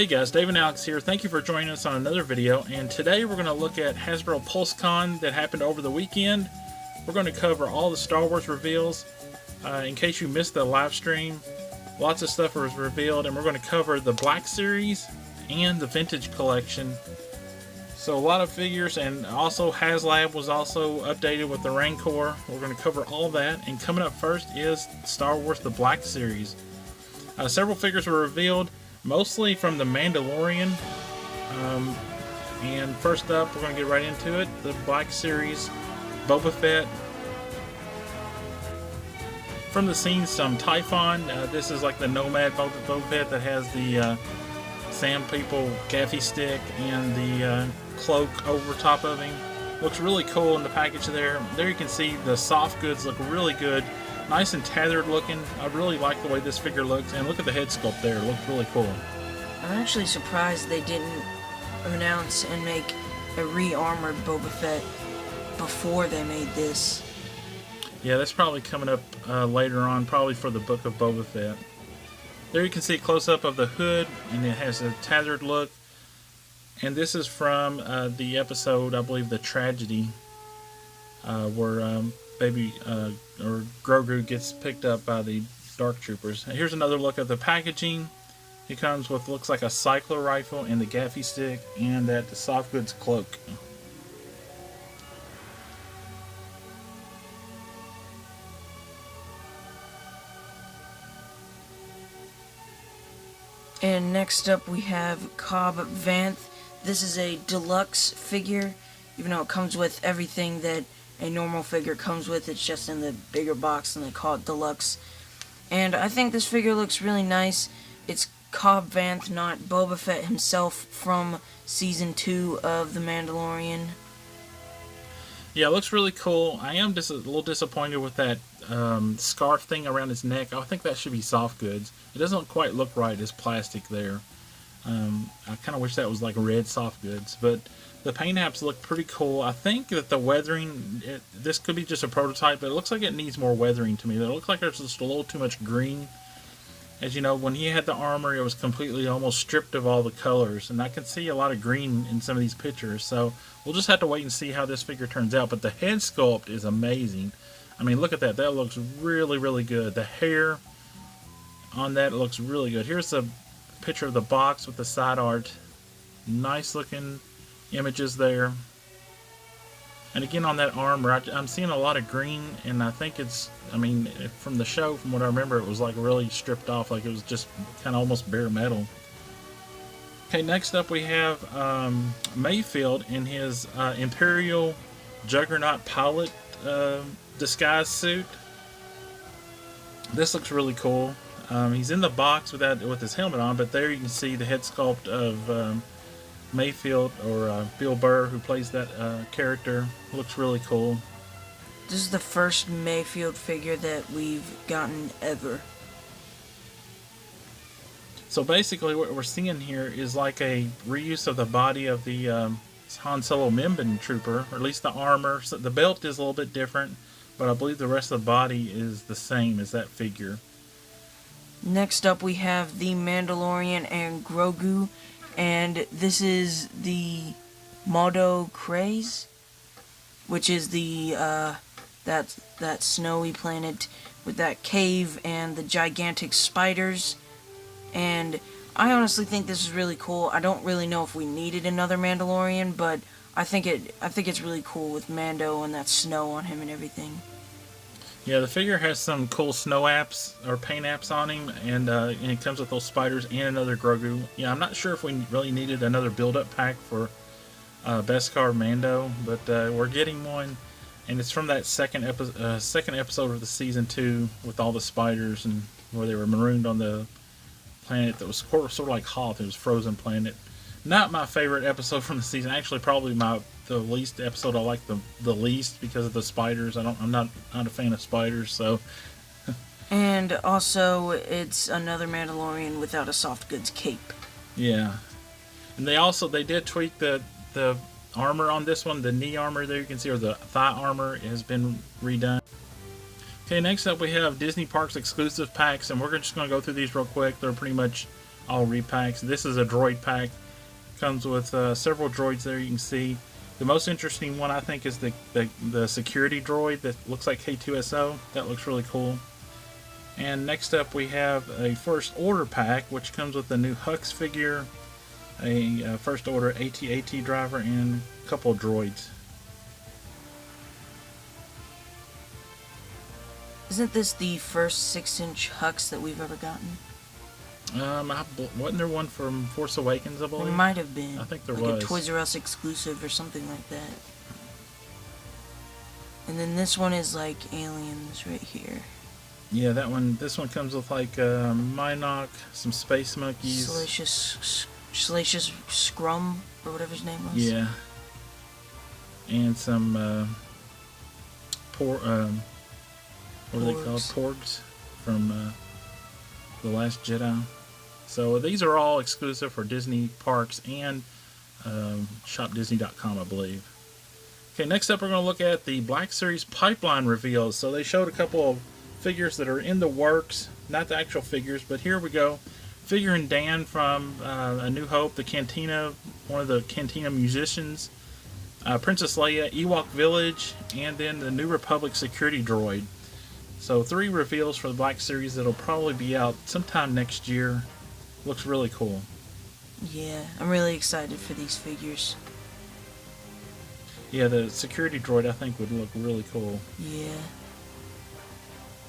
Hey guys, Dave and Alex here. Thank you for joining us on another video, and today we're going to look at Hasbro Pulse Con that happened over the weekend. We're going to cover all the Star Wars reveals. In case you missed the live stream, lots of stuff was revealed, and we're going to cover the Black Series and the Vintage Collection. So a lot of figures, and also Haslab was also updated with the Rancor. We're going to cover all that, and coming up first is Star Wars the Black Series. Several figures were revealed, mostly from the Mandalorian. And first up, we're going to get right into it. The Black Series, Boba Fett. From the scenes, some Typhon. This is like the Nomad Boba Fett that has the Sand People gaffy stick and the cloak over top of him. Looks really cool in the package there. There you can see the soft goods look really good. Nice and tethered looking. I really like the way this figure looks, and look at the head sculpt there. It looks really cool. I'm actually surprised they didn't announce and make a re-armored Boba Fett before they made this. Yeah, that's probably coming up later on, probably for the Book of Boba Fett. There you can see a close-up of the hood, and it has a tethered look. And this is from the episode, I believe, The Tragedy, where or Grogu gets picked up by the Dark Troopers. And here's another look at the packaging. It comes with, looks like a cycler rifle and the gaffy stick and that the soft goods cloak. And next up we have Cobb Vance. This is a deluxe figure, even though it comes with everything that a normal figure comes with. It's just in the bigger box and they call it deluxe. And I think this figure looks really nice. It's Cobb Vance, not Boba Fett himself from Season 2 of The Mandalorian. Yeah, it looks really cool. I am just a little disappointed with that scarf thing around his neck. I think that should be soft goods. It doesn't quite look right as plastic there. I kind of wish that was like red soft goods, but the paint apps look pretty cool. I think that the weathering, this could be just a prototype, but it looks like it needs more weathering to me. It looks like there's just a little too much green. As you know, when he had the armor, it was completely almost stripped of all the colors, and I can see a lot of green in some of these pictures, so we'll just have to wait and see how this figure turns out. But the head sculpt is amazing. I mean, look at that. That looks really, really good. The hair on that looks really good. Here's a picture of the box with the side art. Nice looking images there. And again, on that armor, I'm seeing a lot of green, and I think it's, I mean, from the show, from what I remember, it was like really stripped off, like it was just kind of almost bare metal. Okay, next up we have Mayfield in his Imperial Juggernaut pilot disguise suit. This looks really cool. He's in the box with his helmet on, but there you can see the head sculpt of Mayfield, or Bill Burr, who plays that character. Looks really cool. This is the first Mayfield figure that we've gotten ever. So basically what we're seeing here is like a reuse of the body of the Han Solo Mimban trooper, or at least the armor. So the belt is a little bit different, but I believe the rest of the body is the same as that figure. Next up we have the Mandalorian and Grogu, and this is the Modo Craze, which is the that snowy planet with that cave and the gigantic spiders. And I honestly think this is really cool. I don't really know if we needed another Mandalorian, but I think it's really cool with Mando and that snow on him and everything. Yeah, the figure has some cool snow apps or paint apps on him, and it comes with those spiders and another Grogu. Yeah, I'm not sure if we really needed another build-up pack for Beskar Mando, but we're getting one, and it's from that second episode of the Season 2 with all the spiders, and where they were marooned on the planet that was sort of like Hoth. It was frozen planet. Not my favorite episode from the season. Actually, probably the least episode I like the least because of the spiders. I'm not a fan of spiders, so. And also, it's another Mandalorian without a soft goods cape. Yeah, and they did tweak the armor on this one. The knee armor there you can see, or the thigh armor, has been redone. Okay, next up we have Disney Parks exclusive packs, and we're just going to go through these real quick. They're pretty much all repacks. This is a droid pack. Comes with several droids there you can see. The most interesting one I think is the security droid that looks like K2SO. That looks really cool. And next up we have a First Order pack, which comes with a new Hux figure, a First Order AT-AT driver, and a couple of droids. Isn't this the first 6-inch Hux that we've ever gotten? Wasn't there one from Force Awakens, I believe? There might have been. I think there like was. A Toys R Us exclusive or something like that. And then this one is like aliens right here. Yeah, that one. This one comes with like Minok, some space monkeys. Salacious Scrum, or whatever his name was. Yeah. And some what are they called? Porgs from The Last Jedi. So these are all exclusive for Disney parks and shopdisney.com, I believe. Okay, next up we're going to look at the Black Series pipeline reveals. So they showed a couple of figures that are in the works, not the actual figures, but here we go. Figuring Dan from A New Hope, the Cantina, one of the Cantina musicians, Princess Leia, Ewok Village, and then the New Republic security droid. So 3 reveals for the Black Series that'll probably be out sometime next year. Looks really cool. Yeah, I'm really excited for these figures. Yeah, the security droid I think would look really cool. Yeah.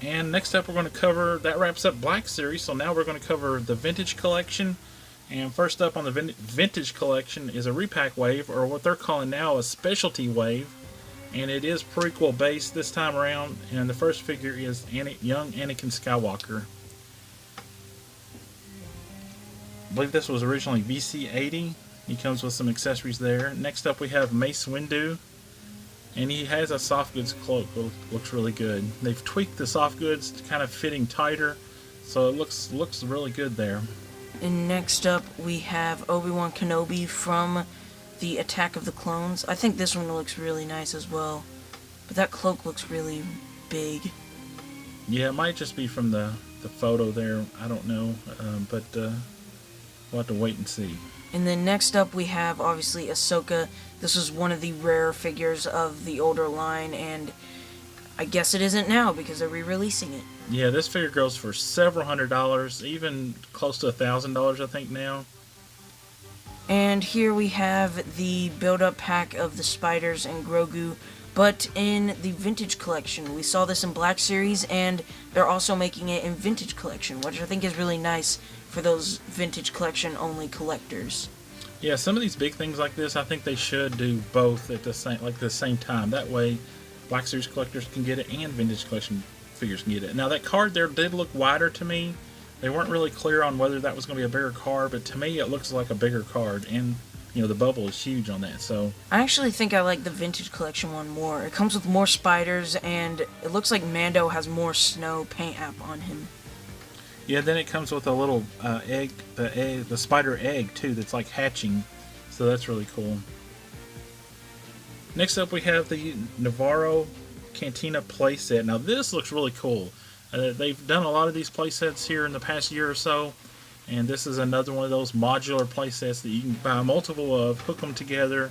And next up we're going to cover, that wraps up Black Series, so now we're going to cover the Vintage Collection. And first up on the Vintage Collection is a repack wave, or what they're calling now a specialty wave. And it is prequel based this time around, and the first figure is young Anakin Skywalker. I believe this was originally VC80. He comes with some accessories there. Next up we have Mace Windu, and he has a soft goods cloak. Looks really good. They've tweaked the soft goods to kind of fitting tighter, so it looks really good there. And next up we have Obi-Wan Kenobi from the Attack of the Clones. I think this one looks really nice as well, but that cloak looks really big. Yeah, it might just be from the photo there. I don't know, but we'll have to wait and see. And then next up we have obviously Ahsoka. This was one of the rare figures of the older line, and I guess it isn't now because they're re-releasing it. Yeah, this figure goes for several $100s, even close to $1,000 I think now. And here we have the build-up pack of the Spiders and Grogu, but in the Vintage Collection. We saw this in Black Series, and they're also making it in Vintage Collection, which I think is really nice for those Vintage Collection only collectors. Yeah, some of these big things like this, I think they should do both at the same time. That way, Black Series collectors can get it, and Vintage Collection figures can get it. Now, that card there did look wider to me. They weren't really clear on whether that was going to be a bigger card, but to me, it looks like a bigger card, and the bubble is huge on that. So I actually think I like the Vintage Collection one more. It comes with more spiders, and it looks like Mando has more snow paint app on him. yeah, then it comes with a little egg, the spider egg too, that's like hatching. So that's really cool. Next up, we have the Navarro Cantina playset. Now this looks really cool. They've done a lot of these playsets here in the past year or so, and this is another one of those modular playsets that you can buy multiple of, hook them together.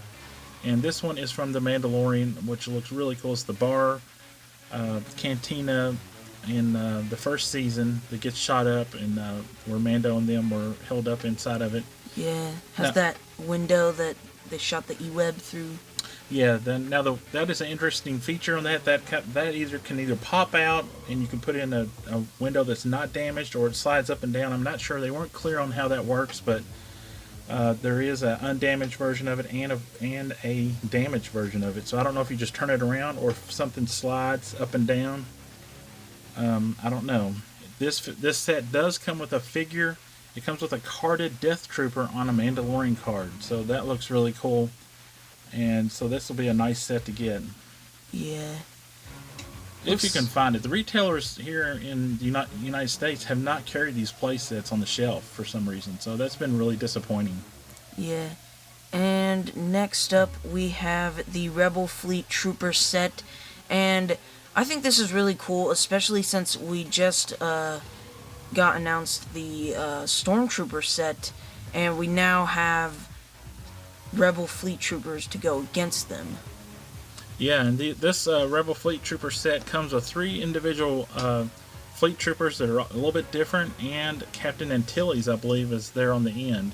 And this one is from The Mandalorian, which looks really cool. It's the bar, Cantina in the first season that gets shot up, and where Mando and them were held up inside of it. Yeah, has that window that they shot the E-web through. Yeah, that is an interesting feature on that. That can either pop out and you can put in a window that's not damaged, or it slides up and down. I'm not sure. They weren't clear on how that works, but there is an undamaged version of it and a damaged version of it. So I don't know if you just turn it around or if something slides up and down. I don't know. This set does come with a figure. It comes with a carded Death Trooper on a Mandalorian card. So that looks really cool. And so this will be a nice set to get. Yeah. If you can find it. The retailers here in the United States have not carried these play sets on the shelf for some reason. So that's been really disappointing. Yeah. And next up we have the Rebel Fleet Trooper set. And I think this is really cool, especially since we just got announced the Stormtrooper set, and we now have Rebel Fleet Troopers to go against them. Yeah, and this Rebel Fleet Trooper set comes with 3 individual Fleet Troopers that are a little bit different, and Captain Antilles, I believe, is there on the end.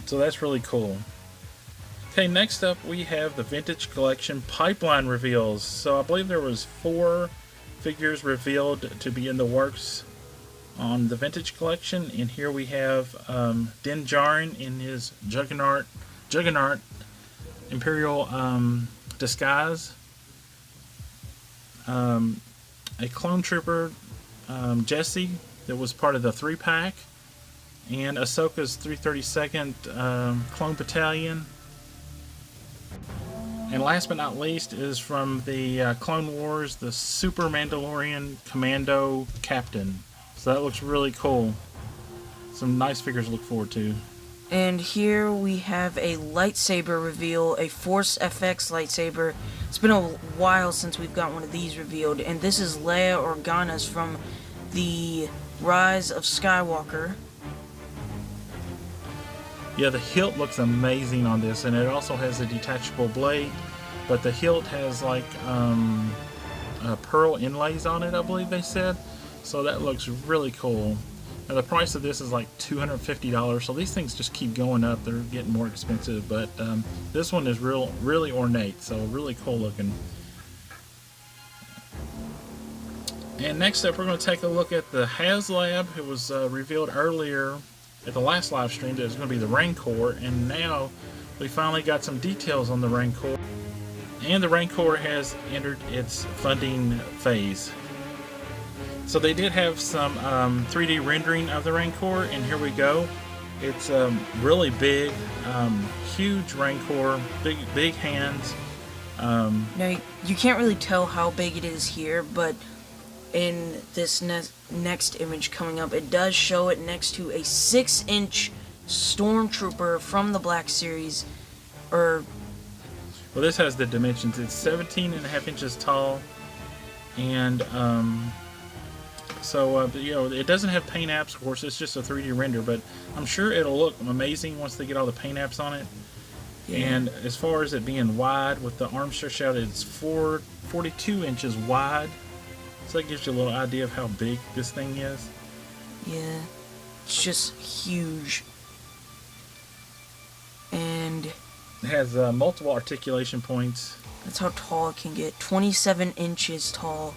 So that's really cool. Okay, next up we have the Vintage Collection Pipeline reveals. So I believe there was 4 figures revealed to be in the works on the Vintage Collection, and here we have Din Djarin in his Juggernaut Imperial disguise, a clone trooper, Jesse, that was part of the 3-pack, and Ahsoka's 332nd Clone Battalion. And last but not least is from the Clone Wars, the Super Mandalorian Commando Captain. So that looks really cool. Some nice figures to look forward to. And here we have a lightsaber reveal, a Force FX lightsaber. It's been a while since we've got one of these revealed, and this is Leia Organa's from the Rise of Skywalker. Yeah, the hilt looks amazing on this, and it also has a detachable blade, but the hilt has like pearl inlays on it, I believe they said. So that looks really cool. Now the price of this is like $250, so these things just keep going up. They're getting more expensive, but this one is really ornate, so really cool looking. And next up, we're going to take a look at the Haslab. It was revealed earlier at the last live stream that it was going to be the Rancor, and now we finally got some details on the Rancor. And the Rancor has entered its funding phase. So they did have some 3D rendering of the Rancor, and here we go. It's really big, huge Rancor, big hands. Now, you can't really tell how big it is here, but in this next image coming up, it does show it next to a 6-inch Stormtrooper from the Black Series. Well, this has the dimensions. It's 17.5 inches tall, and so you know, it doesn't have paint apps, of course. It's just a 3D render, but I'm sure it'll look amazing once they get all the paint apps on it. Yeah. And as far as it being wide, with the arm stretched out, it's 42 inches wide. So that gives you a little idea of how big this thing is. Yeah, it's just huge. And it has multiple articulation points. That's how tall it can get. 27 inches tall.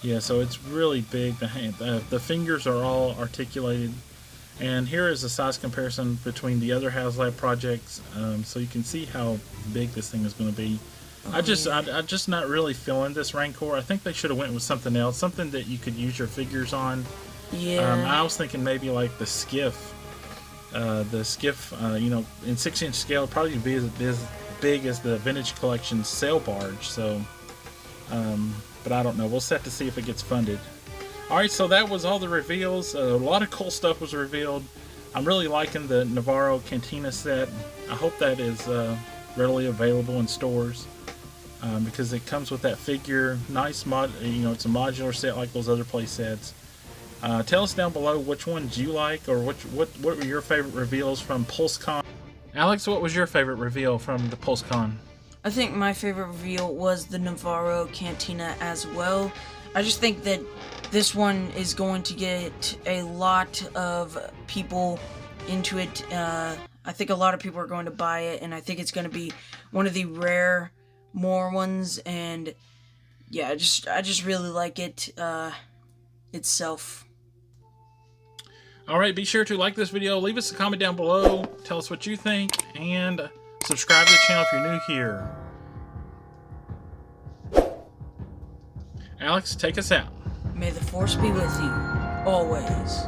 Yeah, so it's really big. The fingers are all articulated. And here is a size comparison between the other Haslab projects, so you can see how big this thing is going to be. I'm just not really feeling this Rancor. I think they should have went with something else, something that you could use your figures on. Yeah. I was thinking maybe like the skiff. You know, in 6-inch scale, probably be as big as the Vintage Collection sail barge. So, but I don't know. We'll just have to see if it gets funded. Alright, so that was all the reveals. A lot of cool stuff was revealed. I'm really liking the Navarro Cantina set. I hope that is readily available in stores because it comes with that figure. Nice you know, it's a modular set like those other play sets. Tell us down below which ones you like, or what were your favorite reveals from Pulse Con. Alex, what was your favorite reveal from the Pulse Con? I think my favorite reveal was the Navarro Cantina as well. I just think that this one is going to get a lot of people into it. I think a lot of people are going to buy it, and I think it's going to be one of the more ones. And yeah, I just really like it itself. Alright, be sure to like this video, leave us a comment down below, tell us what you think, and subscribe to the channel if you're new here. Alex, take us out. May the Force be with you, always.